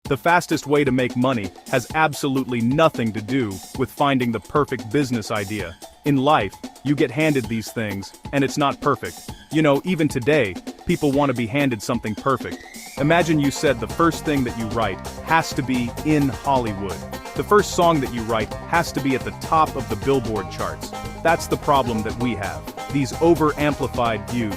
The fastest way to make money has absolutely nothing to do with finding the perfect business idea. In life, you get handed these things, and it's not perfect. You know, even today, people want to be handed something perfect. Imagine you said the first thing that you write has to be in Hollywood. The first song that you write has to be at the top of the Billboard charts. That's the problem that we have. These over-amplified views.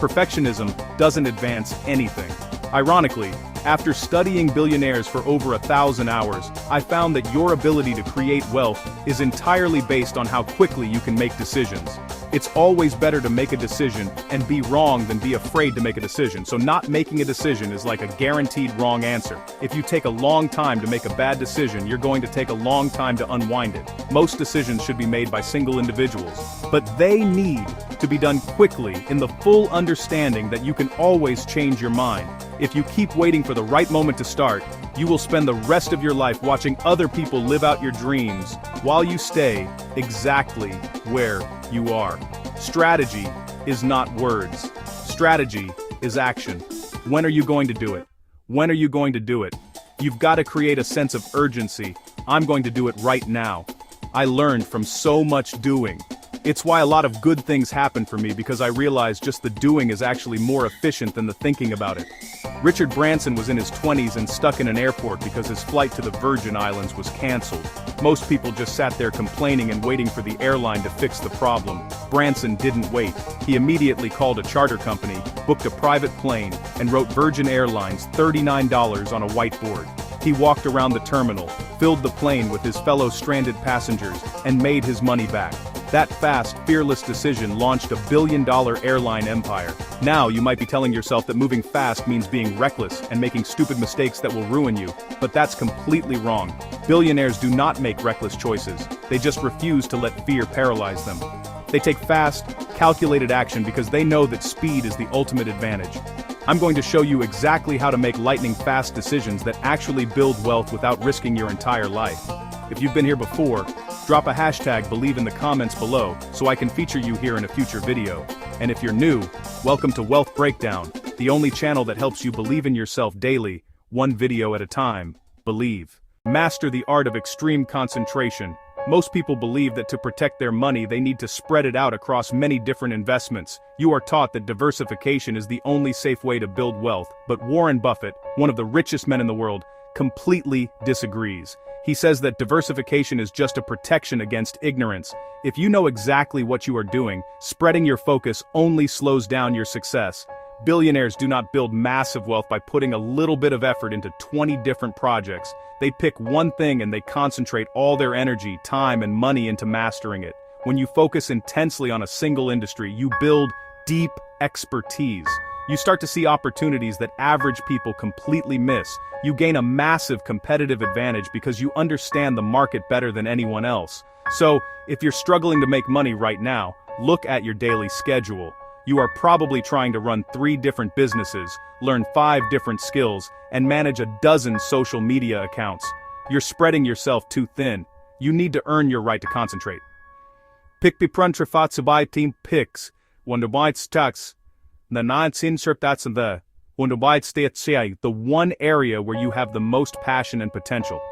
Perfectionism doesn't advance anything. Ironically, after studying billionaires for over 1,000 hours, I found that your ability to create wealth is entirely based on how quickly you can make decisions. It's always better to make a decision and be wrong than be afraid to make a decision, so not making a decision is like a guaranteed wrong answer. If you take a long time to make a bad decision, you're going to take a long time to unwind it. Most decisions should be made by single individuals, but they need to be done quickly in the full understanding that you can always change your mind. If you keep waiting for the right moment to start, you will spend the rest of your life watching other people live out your dreams while you stay exactly where you are. Strategy is not words. Strategy is action. When are you going to do it? When are you going to do it? You've got to create a sense of urgency. I'm going to do it right now. I learned from so much doing. It's why a lot of good things happen for me, because I realized just the doing is actually more efficient than the thinking about it. Richard Branson was in his 20s and stuck in an airport because his flight to the Virgin Islands was cancelled. Most people just sat there complaining and waiting for the airline to fix the problem. Branson didn't wait. He immediately called a charter company, booked a private plane, and wrote Virgin Airlines $39 on a whiteboard. He walked around the terminal, filled the plane with his fellow stranded passengers, and made his money back. That fast, fearless decision launched a billion-dollar airline empire. Now you might be telling yourself that moving fast means being reckless and making stupid mistakes that will ruin you, but that's completely wrong. Billionaires do not make reckless choices. They just refuse to let fear paralyze them. They take fast, calculated action because they know that speed is the ultimate advantage. I'm going to show you exactly how to make lightning-fast decisions that actually build wealth without risking your entire life. If you've been here before, drop a hashtag believe in the comments below so I can feature you here in a future video. And if you're new, welcome to Wealth Breakdown, the only channel that helps you believe in yourself daily, one video at a time. Believe. Master the art of extreme concentration. Most people believe that to protect their money they need to spread it out across many different investments. You are taught that diversification is the only safe way to build wealth, but Warren Buffett, one of the richest men in the world, completely disagrees. He says that diversification is just a protection against ignorance. If you know exactly what you are doing, spreading your focus only slows down your success. Billionaires do not build massive wealth by putting a little bit of effort into 20 different projects. They pick one thing and they concentrate all their energy, time, and money into mastering it. When you focus intensely on a single industry, you build deep expertise. You start to see opportunities that average people completely miss. You gain a massive competitive advantage because you understand the market better than anyone else. So, if you're struggling to make money right now, look at your daily schedule. You are probably trying to run 3 different businesses, learn 5 different skills, and manage a dozen social media accounts. You're spreading yourself too thin. You need to earn your right to concentrate. Pick bepruntrafatsubai team picks, wonderbites tax. The 19 that's the one area where you have the most passion and potential.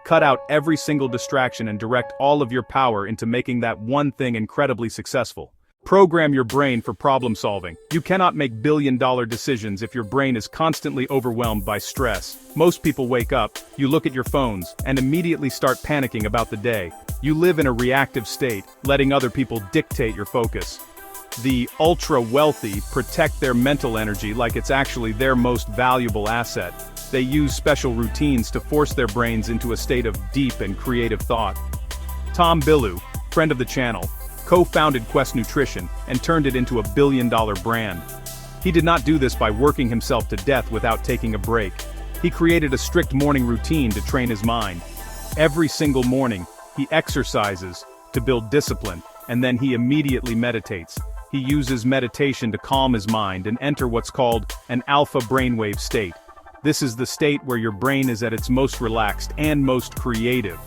Cut out every single distraction and direct all of your power into making that one thing incredibly successful. Program your brain for problem solving. You cannot make billion-dollar decisions if your brain is constantly overwhelmed by stress. Most people wake up, you look at your phones, and immediately start panicking about the day. You live in a reactive state, letting other people dictate your focus. The ultra-wealthy protect their mental energy like it's actually their most valuable asset. They use special routines to force their brains into a state of deep and creative thought. Tom Bilyeu, friend of the channel, co-founded Quest Nutrition and turned it into a billion-dollar brand. He did not do this by working himself to death without taking a break. He created a strict morning routine to train his mind. Every single morning, he exercises to build discipline, and then he immediately meditates. He uses meditation to calm his mind and enter what's called an alpha brainwave state. This is the state where your brain is at its most relaxed and most creative.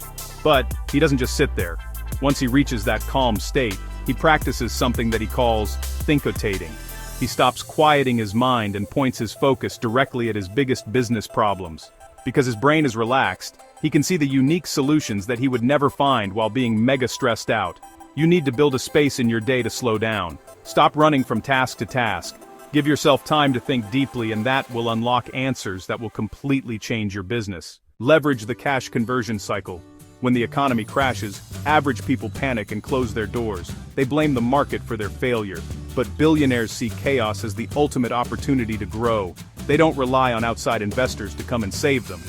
But he doesn't just sit there. Once he reaches that calm state, he practices something that he calls thinkotating. He stops quieting his mind and points his focus directly at his biggest business problems. Because his brain is relaxed, he can see the unique solutions that he would never find while being mega stressed out. You need to build a space in your day to slow down. Stop running from task to task. Give yourself time to think deeply, and that will unlock answers that will completely change your business. Leverage the cash conversion cycle. When the economy crashes, average people panic and close their doors. They blame the market for their failure. But billionaires see chaos as the ultimate opportunity to grow. They don't rely on outside investors to come and save them.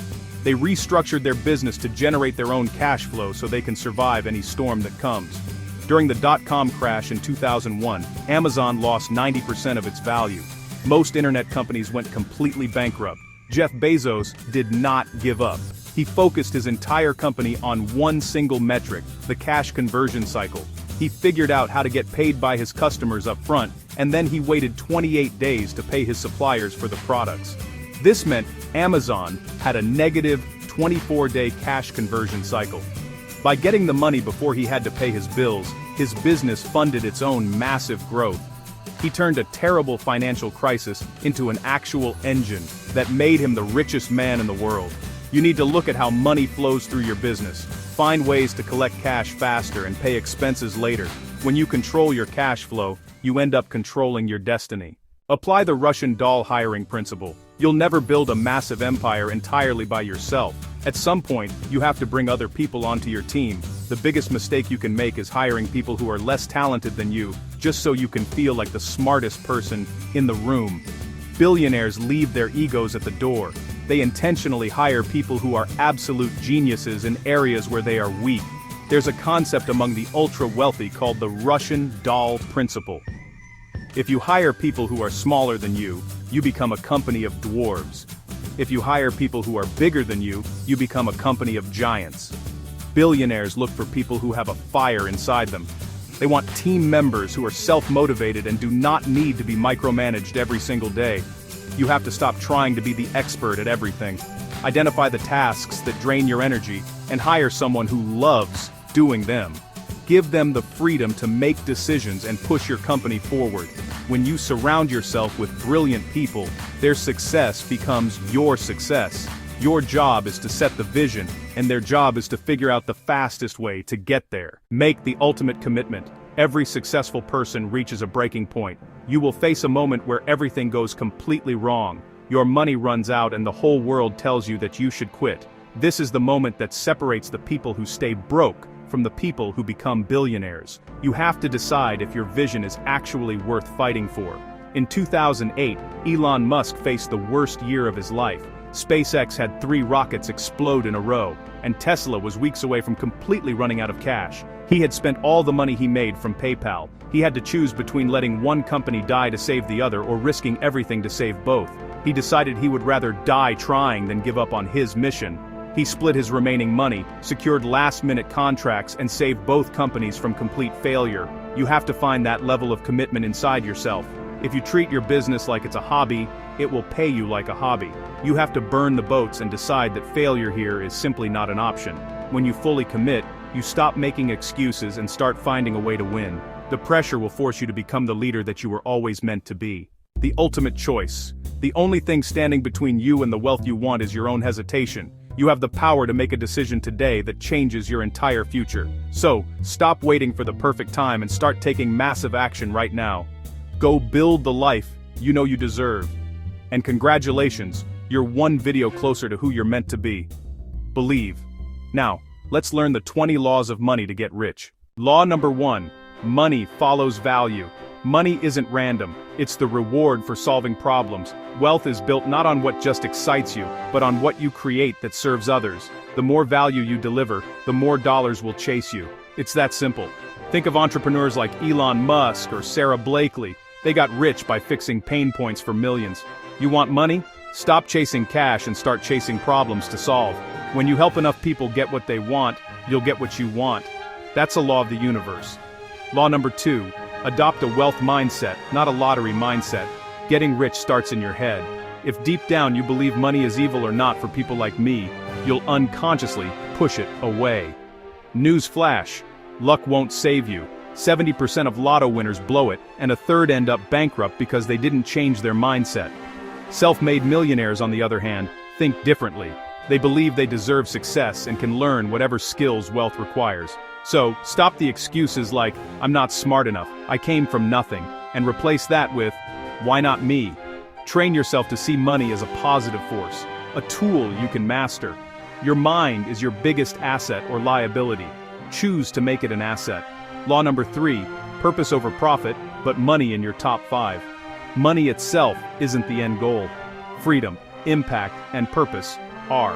They restructured their business to generate their own cash flow so they can survive any storm that comes. During the dot-com crash in 2001, Amazon lost 90% of its value. Most internet companies went completely bankrupt. Jeff Bezos did not give up. He focused his entire company on one single metric, the cash conversion cycle. He figured out how to get paid by his customers up front, and then he waited 28 days to pay his suppliers for the products. This meant Amazon had a negative 24-day cash conversion cycle. By getting the money before he had to pay his bills, his business funded its own massive growth. He turned a terrible financial crisis into an actual engine that made him the richest man in the world. You need to look at how money flows through your business. Find ways to collect cash faster and pay expenses later. When you control your cash flow, you end up controlling your destiny. Apply the Russian doll hiring principle. You'll never build a massive empire entirely by yourself. At some point, you have to bring other people onto your team. The biggest mistake you can make is hiring people who are less talented than you, just so you can feel like the smartest person in the room. Billionaires leave their egos at the door. They intentionally hire people who are absolute geniuses in areas where they are weak. There's a concept among the ultra-wealthy called the Russian doll principle. If you hire people who are smaller than you become a company of dwarves. If you hire people who are bigger than you become a company of giants. Billionaires look for people who have a fire inside them. They want team members who are self-motivated and do not need to be micromanaged every single day. You have to stop trying to be the expert at everything. Identify the tasks that drain your energy and hire someone who loves doing them. Give them the freedom to make decisions and push your company forward. When you surround yourself with brilliant people, their success becomes your success. Your job is to set the vision, and their job is to figure out the fastest way to get there. Make the ultimate commitment. Every successful person reaches a breaking point. You will face a moment where everything goes completely wrong. Your money runs out and the whole world tells you that you should quit. This is the moment that separates the people who stay broke from the people who become billionaires. You have to decide if your vision is actually worth fighting for. In 2008, Elon Musk faced the worst year of his life. SpaceX had 3 rockets explode in a row, and Tesla was weeks away from completely running out of cash. He had spent all the money he made from PayPal. He had to choose between letting one company die to save the other or risking everything to save both. He decided he would rather die trying than give up on his mission. He split his remaining money, secured last-minute contracts, and saved both companies from complete failure. You have to find that level of commitment inside yourself. If you treat your business like it's a hobby, it will pay you like a hobby. You have to burn the boats and decide that failure here is simply not an option. When you fully commit, you stop making excuses and start finding a way to win. The pressure will force you to become the leader that you were always meant to be. The ultimate choice. The only thing standing between you and the wealth you want is your own hesitation. You have the power to make a decision today that changes your entire future. So, stop waiting for the perfect time and start taking massive action right now. Go build the life you know you deserve. And congratulations, you're one video closer to who you're meant to be. Believe. Now, let's learn the 20 laws of money to get rich. Law number 1. Money follows value. Money isn't random, it's the reward for solving problems. Wealth is built not on what just excites you, but on what you create that serves others. The more value you deliver, the more dollars will chase you. It's that simple. Think of entrepreneurs like Elon Musk or Sarah Blakely. They got rich by fixing pain points for millions. You want money? Stop chasing cash and start chasing problems to solve. When you help enough people get what they want, you'll get what you want. That's a law of the universe. Law number 2. Adopt a wealth mindset, not a lottery mindset. Getting rich starts in your head. If deep down you believe money is evil or not for people like me, you'll unconsciously push it away. News flash. Luck won't save you. 70% of lotto winners blow it, and a third end up bankrupt because they didn't change their mindset. Self-made millionaires, on the other hand, think differently. They believe they deserve success and can learn whatever skills wealth requires. So, stop the excuses like, "I'm not smart enough, I came from nothing," and replace that with, "Why not me?" Train yourself to see money as a positive force, a tool you can master. Your mind is your biggest asset or liability. Choose to make it an asset. Law number 3, purpose over profit, but money in your top 5. Money itself isn't the end goal. Freedom, impact, and purpose are.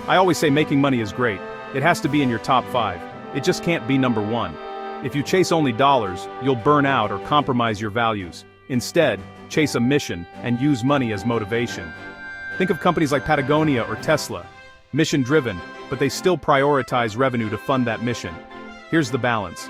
I always say making money is great. It has to be in your top 5. It just can't be number 1. If you chase only dollars, you'll burn out or compromise your values. Instead, chase a mission and use money as motivation. Think of companies like Patagonia or Tesla. Mission-driven, but they still prioritize revenue to fund that mission. Here's the balance.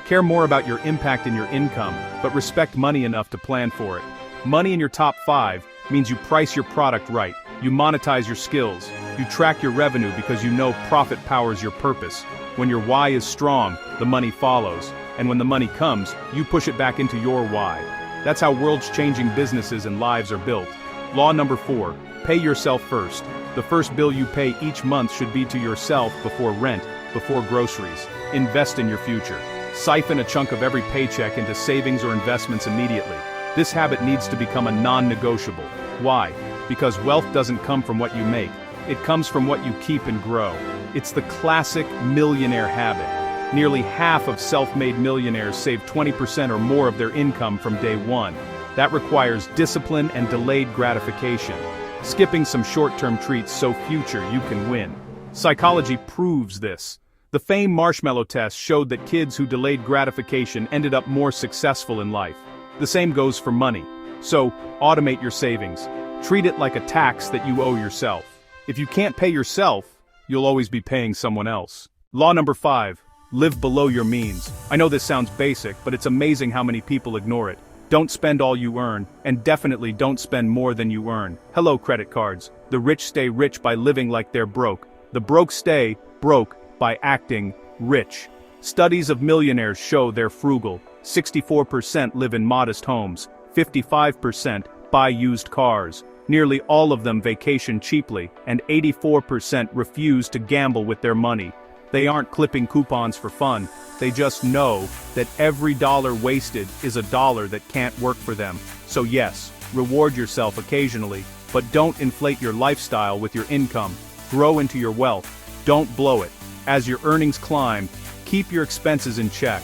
Care more about your impact and your income, but respect money enough to plan for it. Money in your top 5 means you price your product right, you monetize your skills, you track your revenue because you know profit powers your purpose. When your why is strong, the money follows, and when the money comes, you push it back into your why. That's how world-changing businesses and lives are built. Law number 4, pay yourself first. The first bill you pay each month should be to yourself before rent, before groceries. Invest in your future. Siphon a chunk of every paycheck into savings or investments immediately. This habit needs to become a non-negotiable. Why? Because wealth doesn't come from what you make. It comes from what you keep and grow. It's the classic millionaire habit. Nearly half of self-made millionaires save 20% or more of their income from day one. That requires discipline and delayed gratification. Skipping some short-term treats so future you can win. Psychology proves this. The famed marshmallow test showed that kids who delayed gratification ended up more successful in life. The same goes for money. So, automate your savings. Treat it like a tax that you owe yourself. If you can't pay yourself, you'll always be paying someone else. Law number 5, live below your means. I know this sounds basic, but it's amazing how many people ignore it. Don't spend all you earn, and definitely don't spend more than you earn. Hello, credit cards. The rich stay rich by living like they're broke. The broke stay broke by acting rich. Studies of millionaires show they're frugal. 64% live in modest homes. 55% buy used cars. Nearly all of them vacation cheaply, and 84% refuse to gamble with their money. They aren't clipping coupons for fun. They just know that every dollar wasted is a dollar that can't work for them. So yes, reward yourself occasionally, but don't inflate your lifestyle with your income. Grow into your wealth. Don't blow it. As your earnings climb, keep your expenses in check.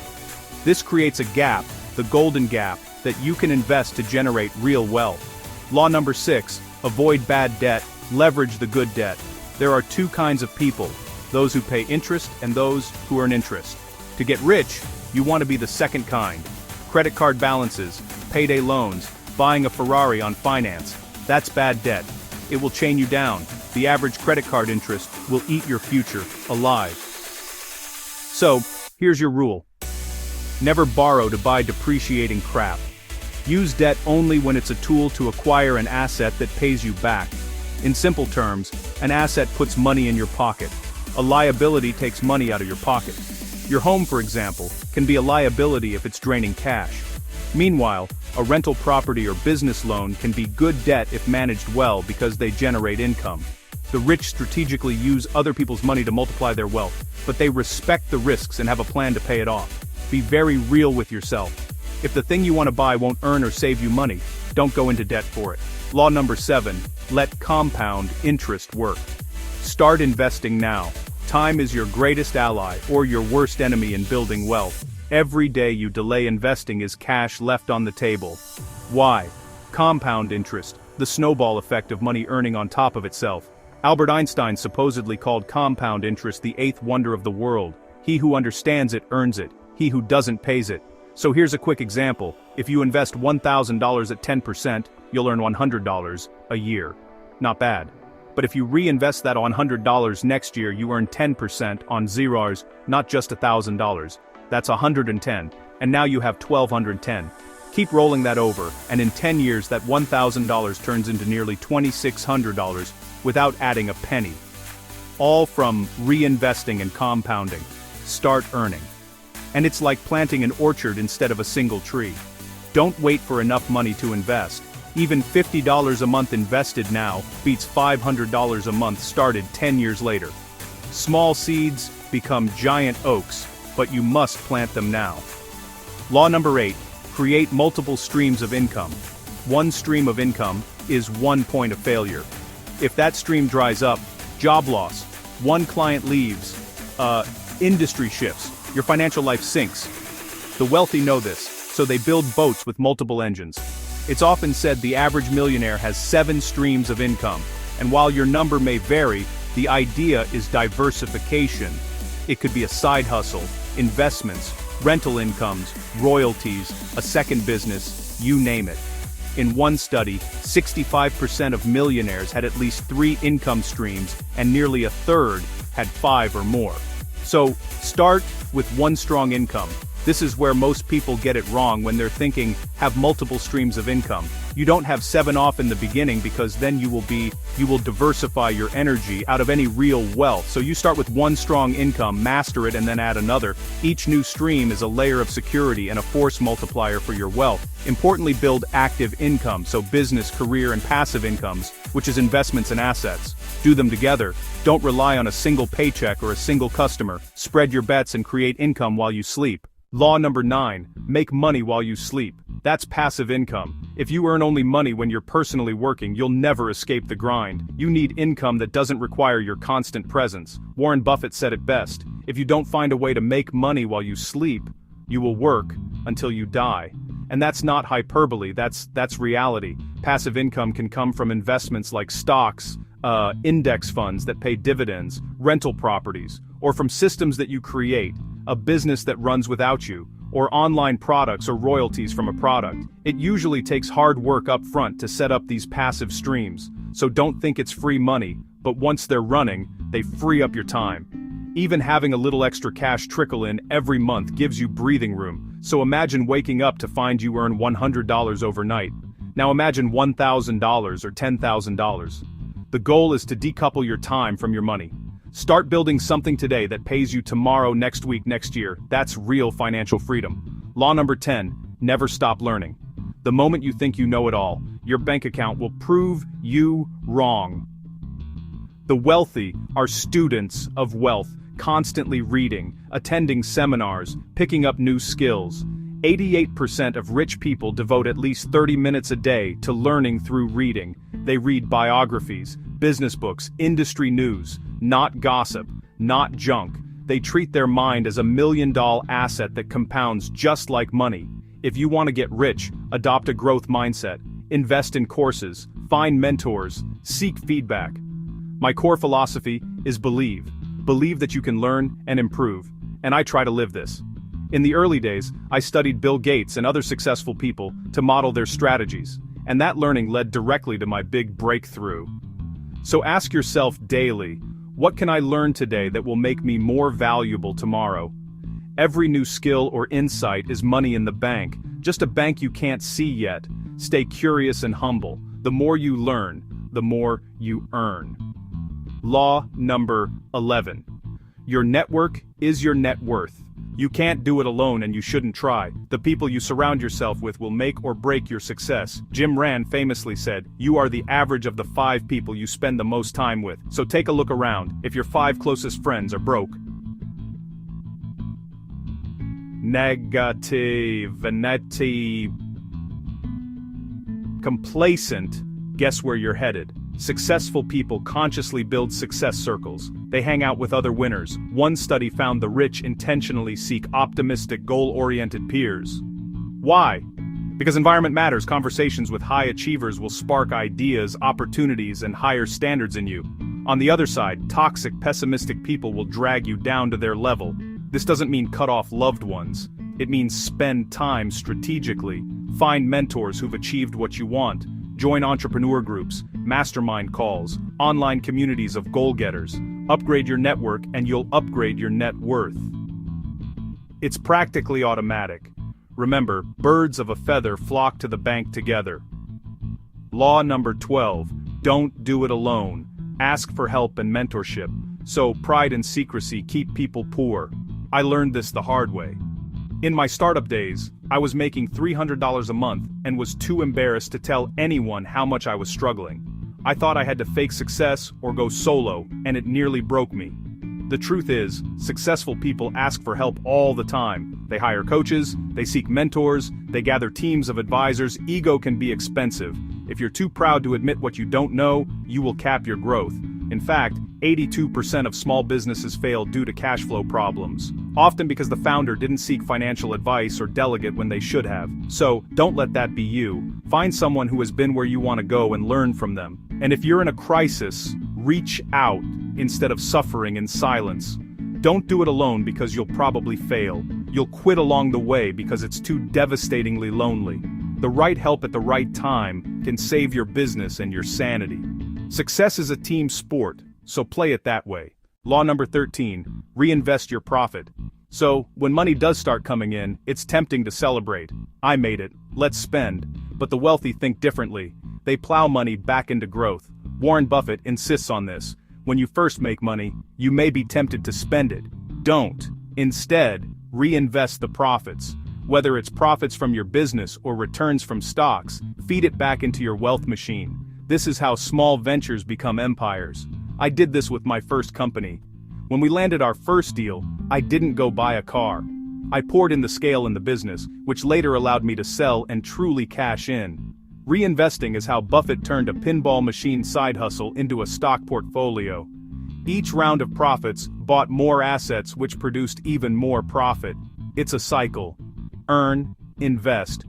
This creates a gap, the golden gap, that you can invest to generate real wealth. Law number 6, avoid bad debt, leverage the good debt. There are 2 kinds of people, those who pay interest and those who earn interest. To get rich, you want to be the second kind. Credit card balances, payday loans, buying a Ferrari on finance. That's bad debt. It will chain you down. The average credit card interest will eat your future alive. So, here's your rule. Never borrow to buy depreciating crap. Use debt only when it's a tool to acquire an asset that pays you back. In simple terms, an asset puts money in your pocket. A liability takes money out of your pocket. Your home, for example, can be a liability if it's draining cash. Meanwhile, a rental property or business loan can be good debt if managed well because they generate income. The rich strategically use other people's money to multiply their wealth, but they respect the risks and have a plan to pay it off. Be very real with yourself. If the thing you want to buy won't earn or save you money, don't go into debt for it. Law number 7, let compound interest work. Start investing now. Time is your greatest ally or your worst enemy in building wealth. Every day you delay investing is cash left on the table. Why? Compound interest, the snowball effect of money earning on top of itself. Albert Einstein supposedly called compound interest the 8th wonder of the world. He who understands it earns it. He who doesn't pays it. So here's a quick example. If you invest $1,000 at 10%, you'll earn $100 a year. Not bad. But if you reinvest that $100 next year, you earn 10% on zeros, not just $1,000. That's 110, and now you have 1,210. Keep rolling that over, and in 10 years that $1,000 turns into nearly $2,600 without adding a penny. All from reinvesting and compounding. Start earning. And it's like planting an orchard instead of a single tree. Don't wait for enough money to invest. Even $50 a month invested now beats $500 a month started 10 years later. Small seeds become giant oaks, but you must plant them now. Law number 8, create multiple streams of income. One stream of income is one point of failure. If that stream dries up, job loss, one client leaves, industry shifts, your financial life sinks. The wealthy know this, so they build boats with multiple engines. It's often said the average millionaire has 7 streams of income, and while your number may vary, the idea is diversification. It could be a side hustle, investments, rental incomes, royalties, a second business, you name it. In one study, 65% of millionaires had at least 3 income streams, and nearly a third had 5 or more. So, start with one strong income. This is where most people get it wrong when they're thinking, have multiple streams of income. You don't have 7 off in the beginning because then you will diversify your energy out of any real wealth. So you start with one strong income, master it, and then add another. Each new stream is a layer of security and a force multiplier for your wealth. Importantly, build active income, so business, career, and passive incomes, which is investments and assets. Do them together. Don't rely on a single paycheck or a single customer. Spread your bets and create income while you sleep. Law number 9, make money while you sleep. That's passive income. If you earn only money when you're personally working, you'll never escape the grind. You need income that doesn't require your constant presence. Warren Buffett said it best, if you don't find a way to make money while you sleep, you will work until you die. And that's not hyperbole, that's reality. Passive income can come from investments like stocks, index funds that pay dividends, rental properties, or from systems that you create, a business that runs without you, or online products or royalties from a product. It usually takes hard work up front to set up these passive streams, so don't think it's free money, but once they're running, they free up your time. Even having a little extra cash trickle in every month gives you breathing room, so imagine waking up to find you earn $100 overnight. Now imagine $1,000 or $10,000. The goal is to decouple your time from your money. Start building something today that pays you tomorrow, next week, next year. That's real financial freedom. Law number 10, never stop learning. The moment you think you know it all, your bank account will prove you wrong. The wealthy are students of wealth, constantly reading, attending seminars, picking up new skills. 88% of rich people devote at least 30 minutes a day to learning through reading. They read biographies, business books, industry news, not gossip, not junk. They treat their mind as a $1 million asset that compounds just like money. If you want to get rich, adopt a growth mindset, invest in courses, find mentors, seek feedback. My core philosophy is believe. Believe that you can learn and improve, and I try to live this. In the early days, I studied Bill Gates and other successful people to model their strategies, and that learning led directly to my big breakthrough. So ask yourself daily, what can I learn today that will make me more valuable tomorrow? Every new skill or insight is money in the bank, just a bank you can't see yet. Stay curious and humble. The more you learn, the more you earn. Law number 11. Your network is your net worth. You can't do it alone and you shouldn't try. The people you surround yourself with will make or break your success. Jim Rand famously said, you are the average of the 5 people you spend the most time with. So take a look around if your 5 closest friends are broke. Negative, complacent, guess where you're headed. Successful people consciously build success circles. They hang out with other winners. One study found the rich intentionally seek optimistic, goal-oriented peers. Why? Because environment matters. Conversations with high achievers will spark ideas, opportunities, and higher standards in you. On the other side, toxic, pessimistic people will drag you down to their level. This doesn't mean cut off loved ones. It means spend time strategically. Find mentors who've achieved what you want. Join entrepreneur groups, mastermind calls, online communities of goal-getters. Upgrade your network and you'll upgrade your net worth. It's practically automatic. Remember, birds of a feather flock to the bank together. Law number 12, don't do it alone. Ask for help and mentorship. So pride and secrecy keep people poor. I learned this the hard way. In my startup days, I was making $300 a month and was too embarrassed to tell anyone how much I was struggling. I thought I had to fake success or go solo, and it nearly broke me. The truth is, successful people ask for help all the time. They hire coaches, they seek mentors, they gather teams of advisors. Ego can be expensive. If you're too proud to admit what you don't know, you will cap your growth. In fact, 82% of small businesses fail due to cash flow problems, often because the founder didn't seek financial advice or delegate when they should have. So, don't let that be you. Find someone who has been where you want to go and learn from them. And if you're in a crisis, reach out instead of suffering in silence. Don't do it alone because you'll probably fail. You'll quit along the way because it's too devastatingly lonely. The right help at the right time can save your business and your sanity. Success is a team sport, so play it that way. Law number 13, reinvest your profit. So, when money does start coming in, it's tempting to celebrate. I made it, let's spend. But the wealthy think differently. They plow money back into growth. Warren Buffett insists on this. When you first make money, you may be tempted to spend it. Don't. Instead, reinvest the profits. Whether it's profits from your business or returns from stocks, feed it back into your wealth machine. This is how small ventures become empires. I did this with my first company. When we landed our first deal, I didn't go buy a car. I poured in the scale in the business, which later allowed me to sell and truly cash in. Reinvesting is how Buffett turned a pinball machine side hustle into a stock portfolio. Each round of profits bought more assets which produced even more profit. It's a cycle. Earn, invest,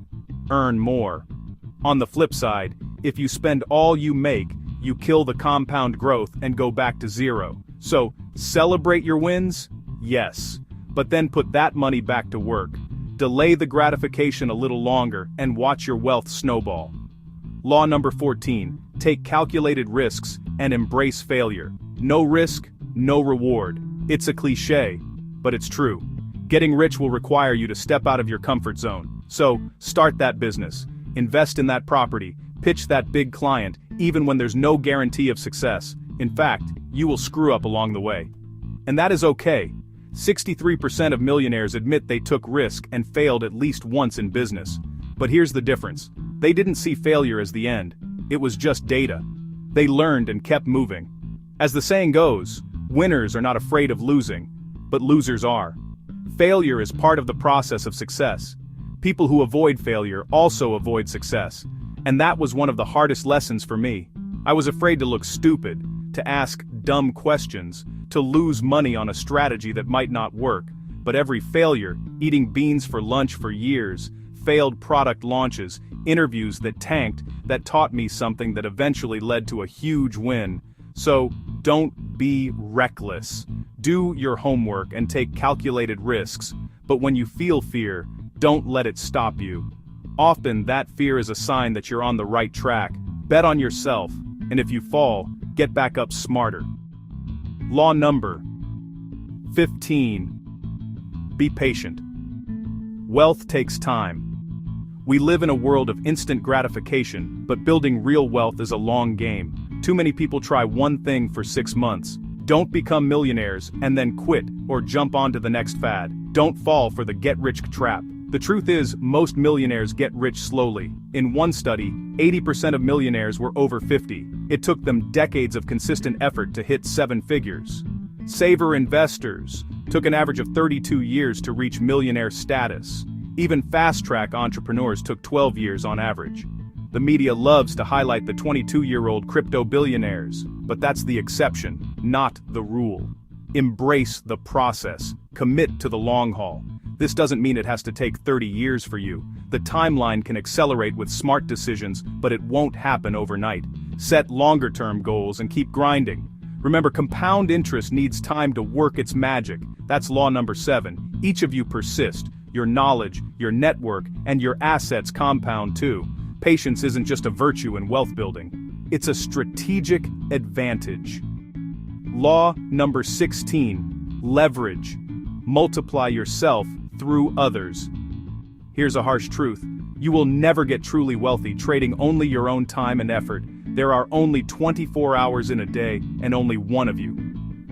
earn more. On the flip side, if you spend all you make, you kill the compound growth and go back to zero. So, celebrate your wins? Yes. But then put that money back to work. Delay the gratification a little longer and watch your wealth snowball. Law number 14, take calculated risks and embrace failure. No risk, no reward. It's a cliché, but it's true. Getting rich will require you to step out of your comfort zone. So, start that business. Invest in that property, pitch that big client, even when there's no guarantee of success. In fact, you will screw up along the way. And that is okay. 63% of millionaires admit they took risk and failed at least once in business. But here's the difference. They didn't see failure as the end. It was just data. They learned and kept moving. As the saying goes, winners are not afraid of losing, but losers are. Failure is part of the process of success. People who avoid failure also avoid success. And that was one of the hardest lessons for me. I was afraid to look stupid, to ask dumb questions, to lose money on a strategy that might not work. But every failure, eating beans for lunch for years, failed product launches, interviews that tanked, that taught me something that eventually led to a huge win. So, don't be reckless. Do your homework and take calculated risks. But when you feel fear, don't let it stop you. Often that fear is a sign that you're on the right track. Bet on yourself, and if you fall, get back up smarter. Law number 15. Be patient. Wealth takes time. We live in a world of instant gratification, but building real wealth is a long game. Too many people try one thing for 6 months. Don't become millionaires and then quit or jump onto the next fad. Don't fall for the get-rich trap. The truth is, most millionaires get rich slowly. In one study, 80% of millionaires were over 50. It took them decades of consistent effort to hit 7 figures. Saver investors took an average of 32 years to reach millionaire status. Even fast-track entrepreneurs took 12 years on average. The media loves to highlight the 22-year-old crypto billionaires, but that's the exception, not the rule. Embrace the process. Commit to the long haul. This doesn't mean it has to take 30 years for you. The timeline can accelerate with smart decisions, but it won't happen overnight. Set longer-term goals and keep grinding. Remember, compound interest needs time to work its magic. That's law number 7. Each of you persist. Your knowledge, your network, and your assets compound too. Patience isn't just a virtue in wealth building. It's a strategic advantage. Law number 16. Leverage. Multiply yourself through others. Here's a harsh truth. You will never get truly wealthy trading only your own time and effort. There are only 24 hours in a day, and only one of you.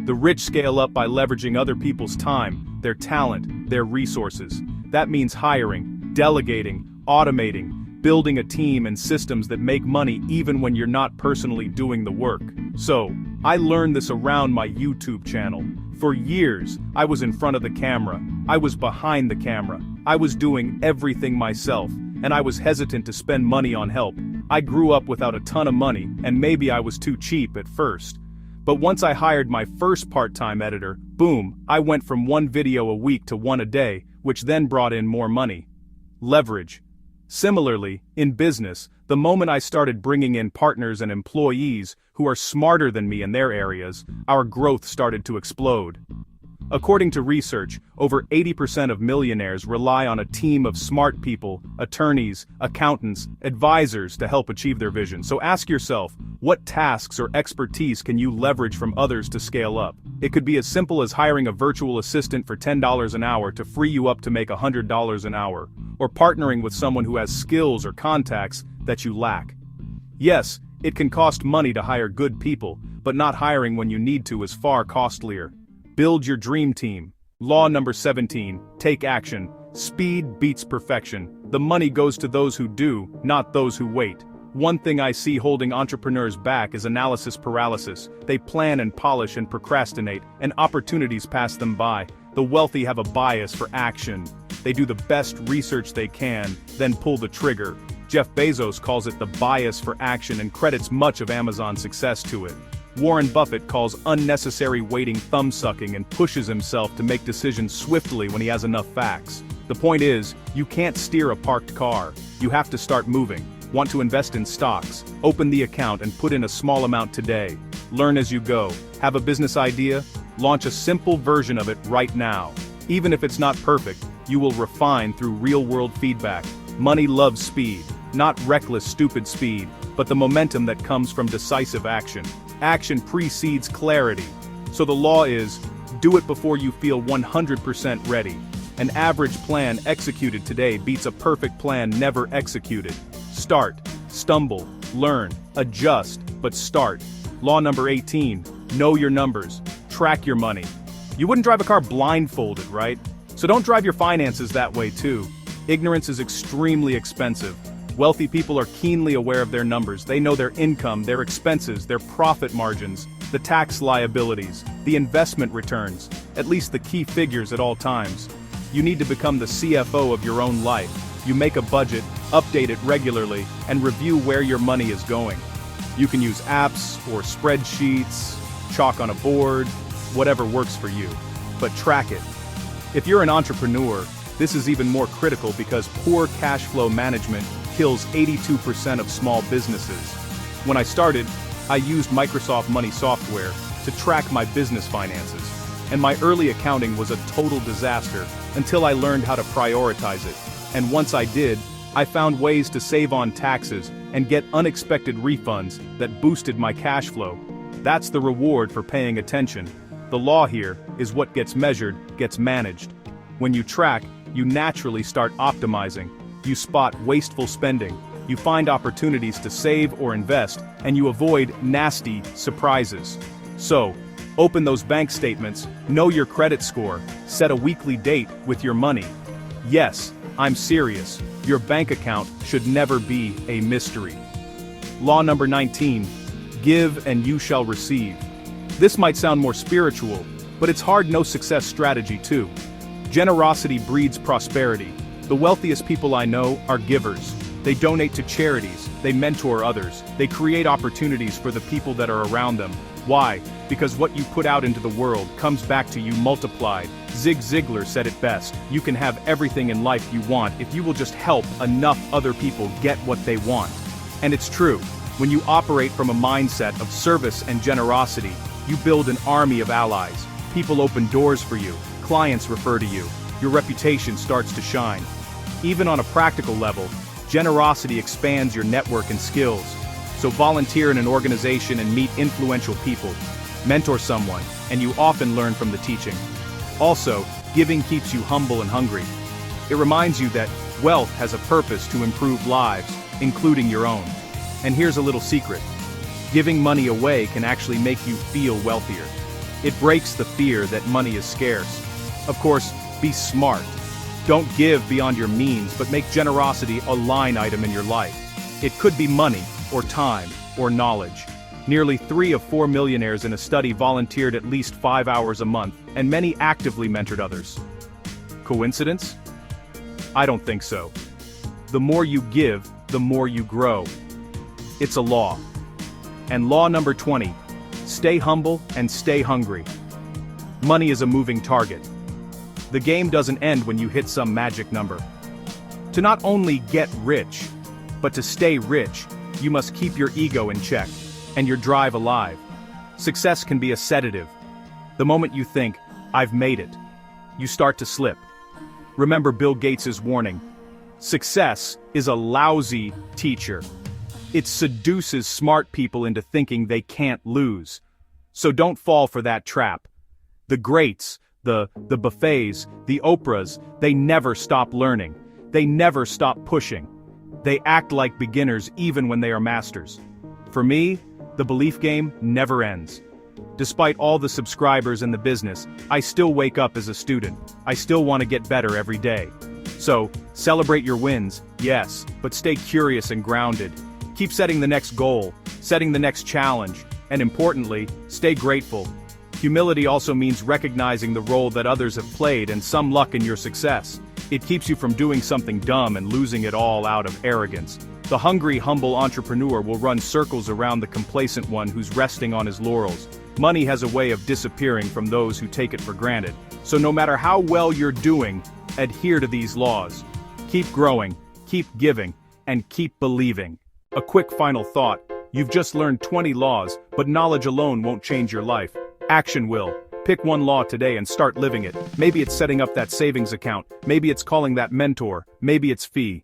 The rich scale up by leveraging other people's time, their talent, their resources. That means hiring, delegating, automating, building a team and systems that make money even when you're not personally doing the work. So, I learned this around my YouTube channel. For years, I was in front of the camera, I was behind the camera, I was doing everything myself, and I was hesitant to spend money on help. I grew up without a ton of money, and maybe I was too cheap at first. But once I hired my first part-time editor, boom, I went from one video a week to one a day, which then brought in more money. Leverage. Similarly, in business, the moment I started bringing in partners and employees who are smarter than me in their areas, our growth started to explode. According to research, over 80% of millionaires rely on a team of smart people, attorneys, accountants, advisors to help achieve their vision. So ask yourself, what tasks or expertise can you leverage from others to scale up? It could be as simple as hiring a virtual assistant for $10 an hour to free you up to make $100 an hour, or partnering with someone who has skills or contacts that you lack. Yes, it can cost money to hire good people, but not hiring when you need to is far costlier. Build your dream team. Law number 17, take action. Speed beats perfection. The money goes to those who do, not those who wait. One thing I see holding entrepreneurs back is analysis paralysis. They plan and polish and procrastinate, and opportunities pass them by. The wealthy have a bias for action. They do the best research they can, then pull the trigger. Jeff Bezos calls it the bias for action and credits much of Amazon's success to it. Warren Buffett calls unnecessary waiting thumb-sucking and pushes himself to make decisions swiftly when he has enough facts. The point is, you can't steer a parked car. You have to start moving. Want to invest in stocks? Open the account and put in a small amount today. Learn as you go. Have a business idea? Launch a simple version of it right now. Even if it's not perfect, you will refine through real-world feedback. Money loves speed. Not reckless, stupid speed, but the momentum that comes from decisive action. Action precedes clarity. So the law is, do it before you feel 100% ready. An average plan executed today beats a perfect plan never executed. Start, stumble, learn, adjust, but start. Law number 18, know your numbers. Track your money. You wouldn't drive a car blindfolded, right? So don't drive your finances that way too. Ignorance is extremely expensive. Wealthy people are keenly aware of their numbers. They know their income, their expenses, their profit margins, the tax liabilities, the investment returns, at least the key figures at all times. You need to become the CFO of your own life. You make a budget, update it regularly, and review where your money is going. You can use apps or spreadsheets, chalk on a board, whatever works for you. But track it. If you're an entrepreneur, this is even more critical because poor cash flow management kills 82% of small businesses. When I started, I used Microsoft Money software to track my business finances, and my early accounting was a total disaster until I learned how to prioritize it. And once I did, I found ways to save on taxes and get unexpected refunds that boosted my cash flow. That's the reward for paying attention. The law here is what gets measured, gets managed. When you track, you naturally start optimizing. You spot wasteful spending, you find opportunities to save or invest, and you avoid nasty surprises. So, open those bank statements, know your credit score, set a weekly date with your money. Yes, I'm serious, your bank account should never be a mystery. Law number 19, give and you shall receive. This might sound more spiritual, but it's hard-no success strategy too. Generosity breeds prosperity. The wealthiest people I know are givers. They donate to charities, they mentor others, they create opportunities for the people that are around them. Why? Because what you put out into the world comes back to you multiplied. Zig Ziglar said it best, you can have everything in life you want if you will just help enough other people get what they want. And it's true, when you operate from a mindset of service and generosity, you build an army of allies. People open doors for you, clients refer to you, your reputation starts to shine. Even on a practical level, generosity expands your network and skills. So volunteer in an organization and meet influential people. Mentor someone, and you often learn from the teaching. Also, giving keeps you humble and hungry. It reminds you that wealth has a purpose to improve lives, including your own. And here's a little secret. Giving money away can actually make you feel wealthier. It breaks the fear that money is scarce. Of course, be smart. Don't give beyond your means, but make generosity a line item in your life. It could be money, or time, or knowledge. Nearly 3 of 4 millionaires in a study volunteered at least 5 hours a month, and many actively mentored others. Coincidence? I don't think so. The more you give, the more you grow. It's a law. And law number 20, stay humble and stay hungry. Money is a moving target. The game doesn't end when you hit some magic number. To not only get rich, but to stay rich, you must keep your ego in check, and your drive alive. Success can be a sedative. The moment you think, I've made it, you start to slip. Remember Bill Gates' warning. Success is a lousy teacher. It seduces smart people into thinking they can't lose. So don't fall for that trap. The greats, the buffets, the Oprahs, they never stop learning. They never stop pushing. They act like beginners even when they are masters. For me, the belief game never ends. Despite all the subscribers in the business, I still wake up as a student. I still want to get better every day. So, celebrate your wins, yes, but stay curious and grounded. Keep setting the next goal, setting the next challenge, and importantly, stay grateful. Humility also means recognizing the role that others have played and some luck in your success. It keeps you from doing something dumb and losing it all out of arrogance. The hungry, humble entrepreneur will run circles around the complacent one who's resting on his laurels. Money has a way of disappearing from those who take it for granted. So no matter how well you're doing, adhere to these laws. Keep growing, keep giving, and keep believing. A quick final thought. You've just learned 20 laws, but knowledge alone won't change your life. Action will. Pick one law today and start living it. Maybe it's setting up that savings account. Maybe it's calling that mentor. Maybe it's fee.